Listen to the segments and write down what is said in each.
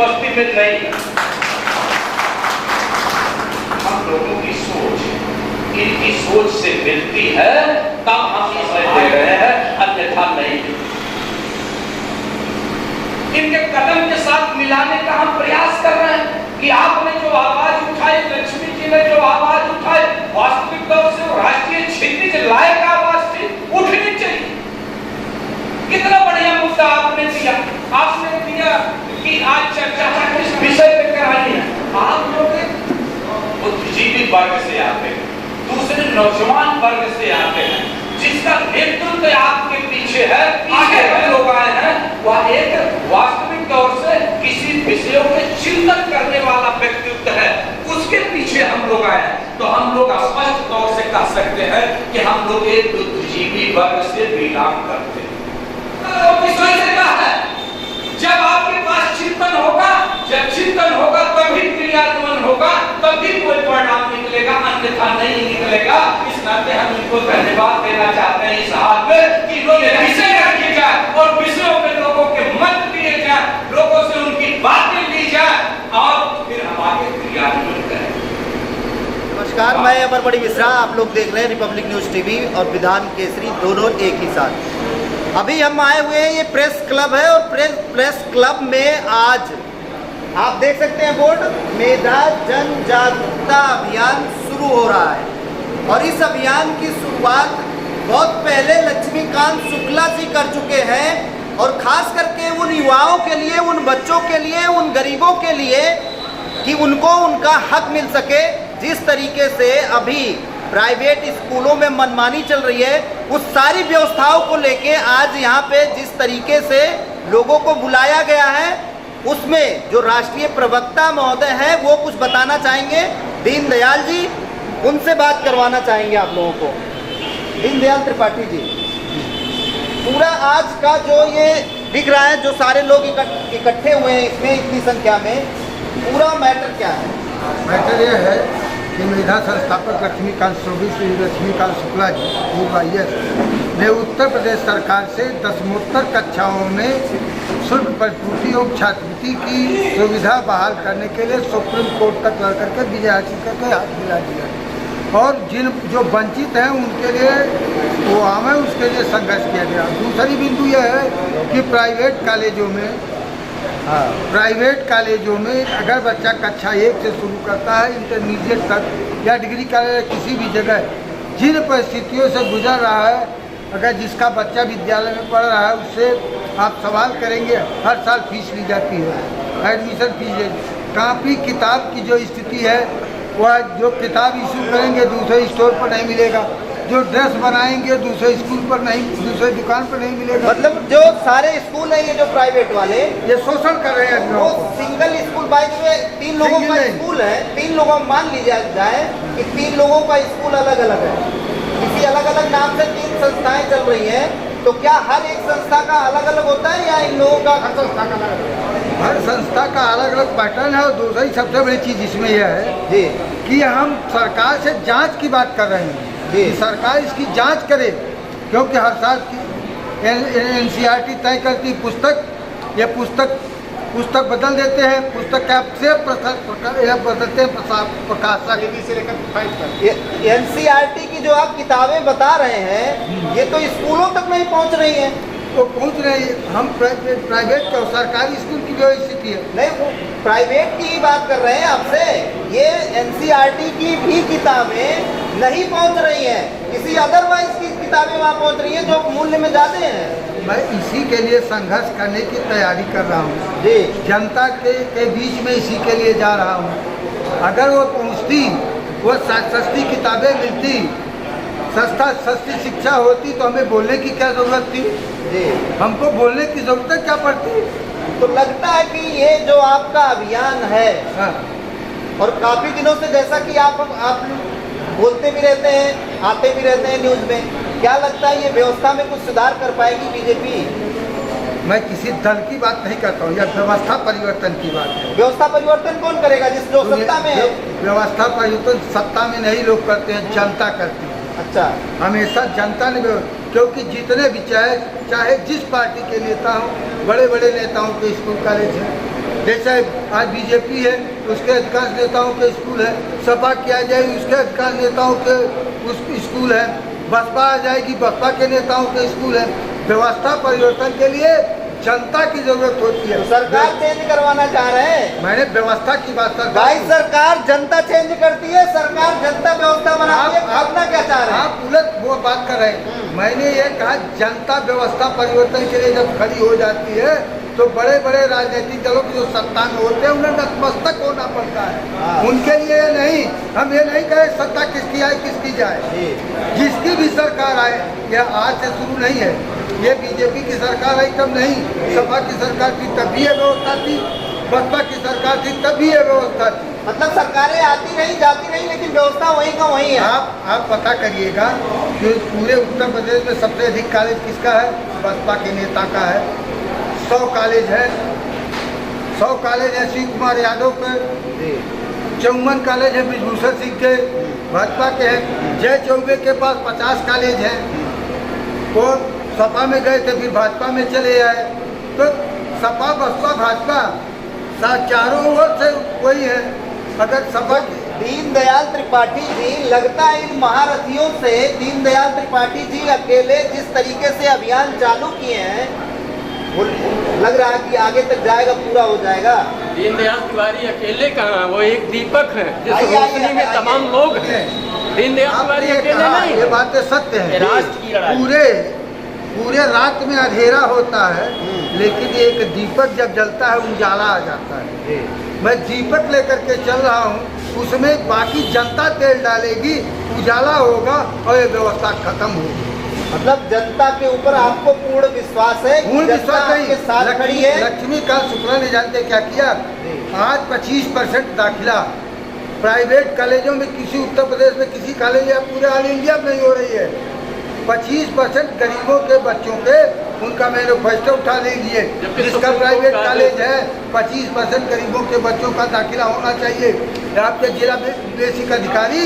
बस्ती में नहीं। हम लोगों की सोच इनकी सोच से मिलती है तब हम इसे दे रहे हैं, अन्यथा नहीं। इनके कदम के साथ मिलाने का हम प्रयास कर रहे हैं कि आपने जो आवाज उठाई, लक्ष्मी जी ने जो आवाज उठाई, वास्तविक तौर से वो राष्ट्रीय क्षितिज लायक आवाज थी, उठनी चाहिए। कितना बढ़िया मुद्दा आपने दिया। आपने दिया कि आज चर्चा किस विषय पे करानी है। आप लोग बुद्धिजीवी वर्ग से आते हैं, दूसरे नौजवान वर्ग से आते हैं, जिसका नेतृत्व आपके पीछे है, पीछे हम लोग आए हैं, वह एक वास्तविक तौर से किसी विषयों के चिंतन करने वाला व्यक्तित्व है, उसके पीछे हम लोग आए हैं। तो हम लोग स्पष्ट तौर से कह सकते हैं कि हम लोग एक बुद्धिजीवी वर्ग से बिलोंग करते हैं। जब आपके पास चिंतन होगा, जब चिंतन होगा तभी क्रियान्वयन होगा, तभी कोई परिणाम निकलेगा, अन्यथा नहीं निकलेगा। इस नाते हम इनको धन्यवाद देना चाहते हैं इस हाल में कि लोग विषय रखे जाए और विषयों में लोगों के मत दिए जाए, लोगों से उनकी बातें ली जाए और फिर हम आगे क्रियान्वयन करें। नमस्कार, मैं अमरमणि मिश्रा। आप लोग देख रहे हैं रिपब्लिक न्यूज टीवी और विधान केसरी, दोनों एक ही साथ। अभी हम आए हुए हैं, ये प्रेस क्लब है और प्रेस क्लब में आज आप देख सकते हैं बोर्ड, मेधा जन जागरूकता अभियान शुरू हो रहा है। और इस अभियान की शुरुआत बहुत पहले लक्ष्मीकांत शुक्ला जी कर चुके हैं और खास करके उन युवाओं के लिए, उन बच्चों के लिए, उन गरीबों के लिए कि उनको उनका हक मिल सके। जिस तरीके से अभी प्राइवेट स्कूलों में मनमानी चल रही है, उस सारी व्यवस्थाओं को लेके आज यहाँ पे जिस तरीके से लोगों को बुलाया गया है, उसमें जो राष्ट्रीय प्रवक्ता महोदय है वो कुछ बताना चाहेंगे। दीनदयाल जी, उनसे बात करवाना चाहेंगे आप लोगों को। दीनदयाल त्रिपाठी जी, पूरा आज का जो ये दिख रहा है, जो सारे लोग इकट्ठे हुए हैं इसमें इतनी संख्या में, पूरा मैटर क्या है? मैटर ये है कि मेधा संस्थापक लक्ष्मीकांत शुक्ला जी पूर्व IAS ने उत्तर प्रदेश सरकार से दसमोत्तर कक्षाओं में शुल्क प्रतिपूर्ति एवं छात्रवृत्ति की सुविधा बहाल करने के लिए सुप्रीम कोर्ट तक लड़ करके विजय हासिल करके हाथ दिला दिया और जो वंचित हैं उनके लिए वो आम है, उसके लिए संघर्ष किया गया। दूसरी बिंदु यह है कि प्राइवेट कॉलेजों में अगर बच्चा कक्षा 1 से शुरू करता है इंटरमीडिएट तक या डिग्री कॉलेज किसी भी जगह, जिन परिस्थितियों से गुजर रहा है, अगर जिसका बच्चा विद्यालय में पढ़ रहा है उससे आप सवाल करेंगे, हर साल फीस ली जाती है, एडमिशन फीस, कापी किताब की जो स्थिति है वह जो किताब इशू करेंगे दूसरे स्टोर पर नहीं मिलेगा, जो ड्रेस बनाएंगे दूसरे स्कूल पर नहीं, दूसरे दुकान पर नहीं मिलेगा। मतलब जो सारे स्कूल हैं ये जो प्राइवेट वाले ये शोषण कर रहे हैं। वो single school, by the way 3 लोगों का स्कूल है, 3 लोगों मान लीजिए जाए कि 3 लोगों का स्कूल अलग अलग है, किसी अलग अलग नाम से 3 संस्थाएं चल रही हैं, तो क्या हर एक संस्था का अलग अलग होता है या इन लोगों का हर संस्था का अलग? हर संस्था का अलग अलग पैटर्न है। और दूसरी सबसे बड़ी चीज़ इसमें यह है जी कि हम सरकार से जांच की बात कर रहे हैं कि सरकार इसकी जांच करे, क्योंकि हर साल की NCERT तय करती पुस्तक, ये पुस्तक बदल देते हैं, पुस्तक से बदलते हैं प्रकाशक से लेकर 5 तक। NCERT की जो आप किताबें बता रहे हैं ये तो स्कूलों तक नहीं पहुंच रही हैं। तो पहुंच रहे हैं, हम प्राइवेट का सरकारी स्कूल की जो स्थिति है, नहीं प्राइवेट की ही बात कर रहे हैं आपसे। ये NCERT की भी किताबें नहीं पहुंच रही हैं, किसी अदरवाइज की किताबें वहाँ पहुंच रही हैं जो मूल्य में ज़्यादा हैं। मैं इसी के लिए संघर्ष करने की तैयारी कर रहा हूँ जी, जनता के बीच में इसी के लिए जा रहा हूँ। अगर वो पहुँचती, वो सस्ती किताबें मिलती, सस्ती शिक्षा होती तो हमें बोलने की क्या ज़रूरत थी जी, हमको बोलने की ज़रूरत क्या पड़ती। तो लगता है कि ये जो आपका अभियान है और काफ़ी दिनों से, जैसा कि आप बोलते भी रहते हैं, आते भी रहते हैं न्यूज़ में, क्या लगता है ये व्यवस्था में कुछ सुधार कर पाएगी बीजेपी? मैं किसी दल की बात नहीं करता हूँ, यह व्यवस्था परिवर्तन की बात है। व्यवस्था परिवर्तन कौन करेगा? जिस जो सत्ता में है। व्यवस्था परिवर्तन सत्ता में नहीं लोग करते हैं, जनता करती है। अच्छा, हमेशा जनता ने, क्योंकि जितने भी चाहे जिस पार्टी के नेता हों, बड़े बड़े नेताओं के स्कूल कॉलेज हैं, जैसे आज बीजेपी है उसके अधिकांश नेताओं के स्कूल है, सपा किया जाए उसके अधिकांश नेताओं के उस स्कूल है, बसपा आ जाएगी बसपा के नेताओं के स्कूल है। व्यवस्था परिवर्तन के लिए जनता की जरूरत होती है। तो सरकार चेंज करवाना चाह रहे हैं। मैंने व्यवस्था की बात भाई सरकार जनता चेंज करती है, सरकार जनता व्यवस्था बनाती है, अपना क्या चाह रहे हैं? आप उलट वो बात कर रहे हैं। मैंने ये कहा जनता व्यवस्था परिवर्तन के लिए जब खड़ी हो जाती है तो बड़े बड़े राजनीतिक दलों की जो सत्ता में होते हैं उन्हें नतमस्तक होना पड़ता है। उनके लिए नहीं, हम ये नहीं कहें सत्ता किसकी आए किसकी जाए, जिसकी भी सरकार आए, यह आज से शुरू नहीं है। ये बीजेपी की सरकार आई तब नहीं, सपा की सरकार थी तब भी ये व्यवस्था थी, बसपा की सरकार थी तब भी ये व्यवस्था थी। मतलब सरकारें आती नहीं जाती नहीं लेकिन व्यवस्था वहीं का वहीं है। आप पता करिएगा कि पूरे उत्तर प्रदेश में सबसे अधिक कॉलेज किसका है? बसपा के नेता का है। 100 कॉलेज है, 100 कॉलेज है शिव कुमार यादव के, 54 कॉलेज है ब्रिजभूषण सिंह के भाजपा के हैं, जय चौबे के पास 50 कॉलेज हैं। वो सपा में गए थे फिर भाजपा में चले आए। तो सपा बसपा भाजपा चारों ओर से वही है। अगर सपा दीनदयाल त्रिपाठी जी, लगता है इन महारथियों से दीनदयाल त्रिपाठी जी अकेले जिस तरीके से अभियान चालू किए हैं वो लग रहा है कि आगे तक जाएगा, पूरा हो जाएगा। दीनदयाल तिवारी अकेले कहाँ, वो एक दीपक है जिस आइए, रोशनी में आइए, तमाम लोग हैं। दीनदयाल तिवारी अकेले नहीं, ये बातें सत्य है। राष्ट्र की लड़ाई। पूरे रात में अंधेरा होता है लेकिन एक दीपक जब जलता है उजाला आ जाता है। मैं दीपक लेकर के चल रहा हूँ, उसमें बाकी जनता तेल डालेगी, उजाला होगा और ये व्यवस्था खत्म होगी। मतलब जनता के ऊपर आपको पूर्ण विश्वास है, पूर्ण विश्वास के साथ खड़ी है। लक्ष्मीकांत शुक्ला ने जानते क्या किया? आज 25% दाखिला प्राइवेट कॉलेजों में किसी उत्तर प्रदेश में किसी कॉलेज या पूरे ऑल इंडिया में नहीं हो रही है। 25% गरीबों के बच्चों के उनका मैनिफेस्टो उठा लीजिए, जिसका प्राइवेट कॉलेज है 25% गरीबों के बच्चों का दाखिला होना चाहिए। आपके जिला बेसिक अधिकारी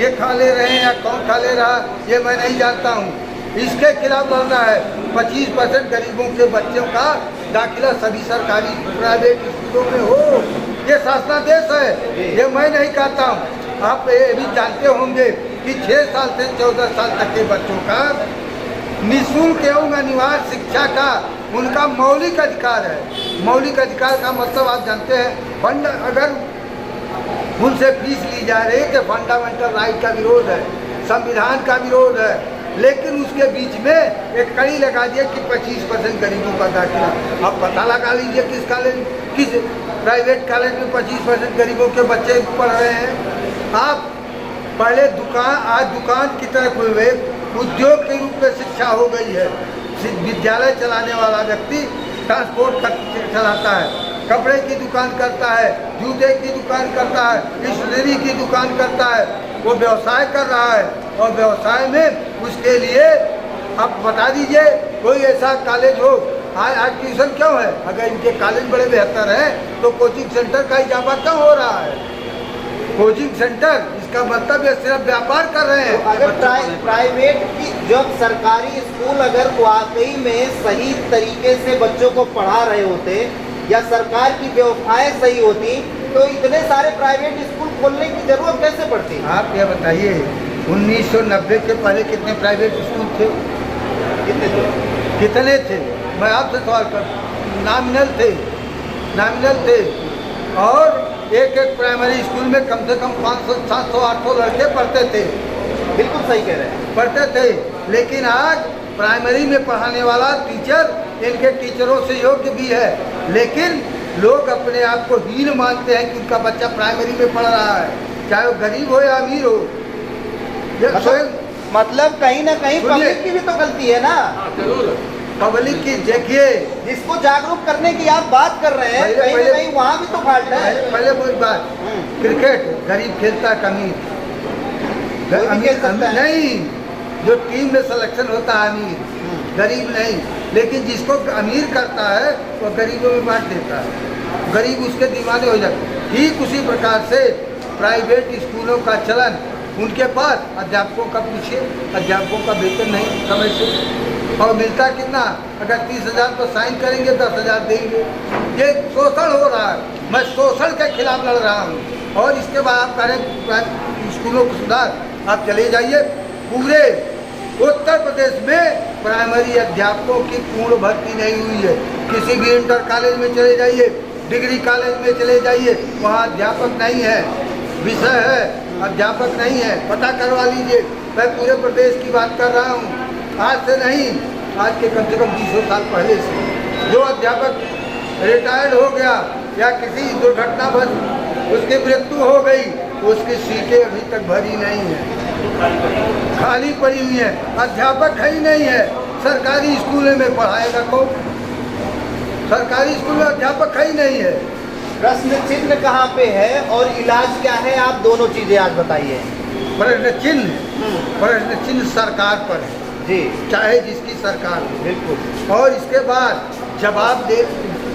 ये खा ले रहे हैं या कौन खा ले रहा ये मैं नहीं जानता हूँ। इसके खिलाफ लड़ना है। 25% गरीबों के बच्चों का दाखिला सभी सरकारी प्राइवेट स्कूलों में हो। ये शासनादेश है, ये मैं नहीं कहता हूँ। आप ये भी जानते होंगे कि 6 साल से 14 साल तक के बच्चों का निःशुल्क एवं अनिवार्य शिक्षा का उनका मौलिक अधिकार है। मौलिक अधिकार का मतलब आप जानते हैं, फंड अगर उनसे फीस ली जा रही है कि फंडामेंटल राइट का विरोध है, संविधान का विरोध है, लेकिन उसके बीच में एक कड़ी लगा दिया कि 25% गरीबों का दाखिला। आप पता लगा लीजिए किस कॉलेज किस प्राइवेट कॉलेज में 25% गरीबों के बच्चे पढ़ रहे हैं। आप पहले आज दुकान की तरफ हुए उद्योग के रूप में शिक्षा हो गई है। विद्यालय चलाने वाला व्यक्ति ट्रांसपोर्ट चलाता है, कपड़े की दुकान करता है, जूते की दुकान करता है, स्टेशनरी की दुकान करता है, वो व्यवसाय कर रहा है। और व्यवसाय में उसके लिए आप बता दीजिए कोई ऐसा कॉलेज हो। आज ट्यूशन क्यों है? अगर इनके कॉलेज बड़े बेहतर हैं तो कोचिंग सेंटर का इजाफा क्यों हो रहा है? कोचिंग सेंटर इसका मतलब ये सिर्फ व्यापार कर रहे हैं। अगर प्राइवेट की जब सरकारी स्कूल अगर वाकई में सही तरीके से बच्चों को पढ़ा रहे होते या सरकार की व्यवस्थाएं सही होती तो इतने सारे प्राइवेट स्कूल खोलने की जरूरत कैसे पड़ती? आप ये बताइए 1990 के पहले कितने प्राइवेट स्कूल थे? कितने थे? मैं आपसे सवाल कर, नॉमिनल थे और एक प्राइमरी स्कूल में कम से कम 500, 700, 800 लड़के पढ़ते थे। बिल्कुल सही कह रहे हैं, पढ़ते थे। लेकिन आज प्राइमरी में पढ़ाने वाला टीचर इनके टीचरों से योग्य भी है, लेकिन लोग अपने आप को हीन मानते हैं कि उनका बच्चा प्राइमरी में पढ़ रहा है, चाहे वो गरीब हो या अमीर हो। मतलब कहीं ना कहीं पब्लिक की भी तो गलती है ना। जरूर पब्लिक की देखिए, जिसको जागरूक करने की आप बात कर रहे हैं, कहीं ना कहीं वहाँ भी तो फाल्ट है। पहले वो बात, क्रिकेट गरीब खेलता है, अमीर नहीं, जो टीम में सिलेक्शन होता है अमीर, गरीब नहीं। लेकिन जिसको अमीर करता है वो गरीबों में बांट देता है, गरीब उसके दीवाने हो जाते। ठीक उसी प्रकार से प्राइवेट स्कूलों का चलन, उनके पास अध्यापकों का पूछिए, अध्यापकों का वेतन नहीं समय से और मिलता कितना? अगर 30,000 पर साइन करेंगे 10,000 देंगे। ये शोषण हो रहा है, मैं शोषण के खिलाफ लड़ रहा हूँ। और इसके बाद आप करें स्कूलों को सुधार, आप चले जाइए पूरे उत्तर प्रदेश में प्राइमरी अध्यापकों की पूर्ण भर्ती नहीं हुई है। किसी भी इंटर कॉलेज में चले जाइए, डिग्री कॉलेज में चले जाइए, वहाँ अध्यापक नहीं है, विषय है अध्यापक नहीं है, पता करवा लीजिए। मैं पूरे प्रदेश की बात कर रहा हूँ, आज से नहीं, आज के कम से कम 200 साल पहले से। जो अध्यापक रिटायर्ड हो गया या किसी दुर्घटनावश उसकी मृत्यु हो गई, उसकी सीटें अभी तक भरी नहीं है, खाली पड़ी हुई है, अध्यापक है ही नहीं है। सरकारी स्कूलों में पढ़ाएगा कौन? सरकारी स्कूल में अध्यापक है ही नहीं है। प्रश्न चिन्ह कहाँ पे है और इलाज क्या है, आप दोनों चीजें आज बताइए। प्रश्न चिन्ह सरकार पर है जी, चाहे जिसकी सरकार हो, बिल्कुल। और इसके बाद जवाब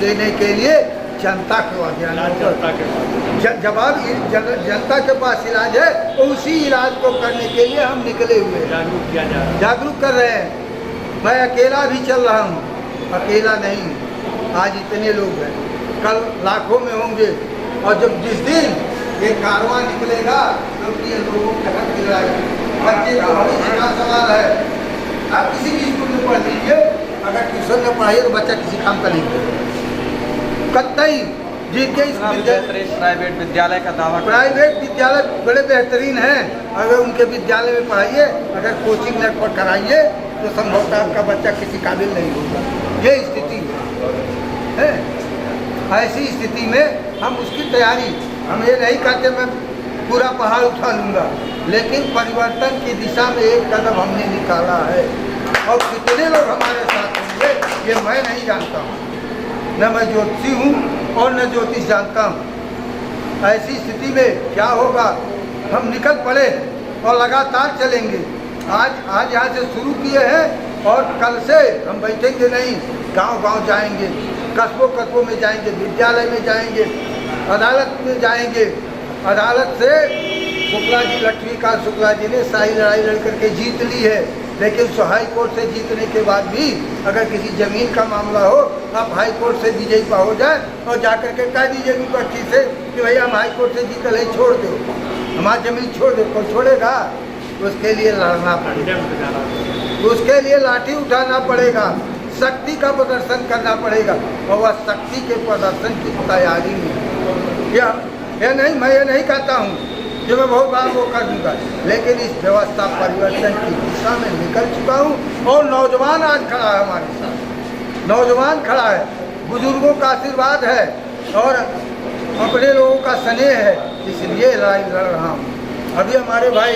देने के लिए जनता को आगे आना होगा। जवाब जनता के पास इलाज है, तो उसी इलाज को करने के लिए हम निकले हुए हैं, जागरूक कर रहे हैं। मैं अकेला भी चल रहा हूँ, अकेला नहीं, आज इतने लोग हैं, कल लाखों में होंगे। और जब जिस दिन ये कारवां निकलेगा तो ये लोगों के हक दिलाएगी। बच्चे का भविष्य का सवाल है। आप किसी भी स्कूल में पढ़ लीजिए, अगर ट्यूशन में पढ़ाइए तो बच्चा किसी काम का नहीं करेगा, कतई जीत के। प्राइवेट विद्यालय का दावा, प्राइवेट विद्यालय बड़े बेहतरीन हैं, अगर उनके विद्यालय में पढ़ाइए, अगर कोचिंग न कराइए तो संभवतः आपका बच्चा किसी काबिल नहीं होगा। ये स्थिति है। ऐसी स्थिति में हम उसकी तैयारी, हम ये नहीं कहते मैं पूरा पहाड़ उठा लूँगा, लेकिन परिवर्तन की दिशा में एक कदम हमने निकाला है। और कितने लोग हमारे साथ होंगे ये मैं नहीं जानता हूँ, न मैं ज्योतिषी हूँ और न ज्योतिष जानता हूँ। ऐसी स्थिति में क्या होगा, हम निकल पड़े और लगातार चलेंगे। आज यहाँ से शुरू किए हैं और कल से हम बैठेंगे नहीं, गांव-गांव जाएंगे, कस्बों में जाएंगे, विद्यालय में जाएंगे, अदालत में जाएंगे। अदालत से लक्ष्मीकांत शुक्ला जी ने सारी लड़ाई लड़ करके जीत ली है, लेकिन हाई कोर्ट से जीतने के बाद भी अगर किसी जमीन का मामला हो, आप हाई कोर्ट से विजयी हो जाए और जाकर के कह दीजिए विपक्षी से कि भैया हम हाई कोर्ट से जीतल है, छोड़ दो, हमारी जमीन छोड़ दो। कोई छोड़ेगा? उसके लिए लड़ना पड़ेगा, उसके लिए लाठी उठाना पड़ेगा, शक्ति का प्रदर्शन करना पड़ेगा, और वह शक्ति के प्रदर्शन की तैयारी में। यह नहीं, मैं ये नहीं कहता हूँ कि मैं बहुत बार वो कर दूँगा, लेकिन इस व्यवस्था परिवर्तन की दिशा में निकल चुका हूँ। और नौजवान आज खड़ा है हमारे साथ, नौजवान खड़ा है, बुजुर्गों का आशीर्वाद है और अपने लोगों का स्नेह है, इसलिए लड़ाई लड़ रहा हूँ। अभी हमारे भाई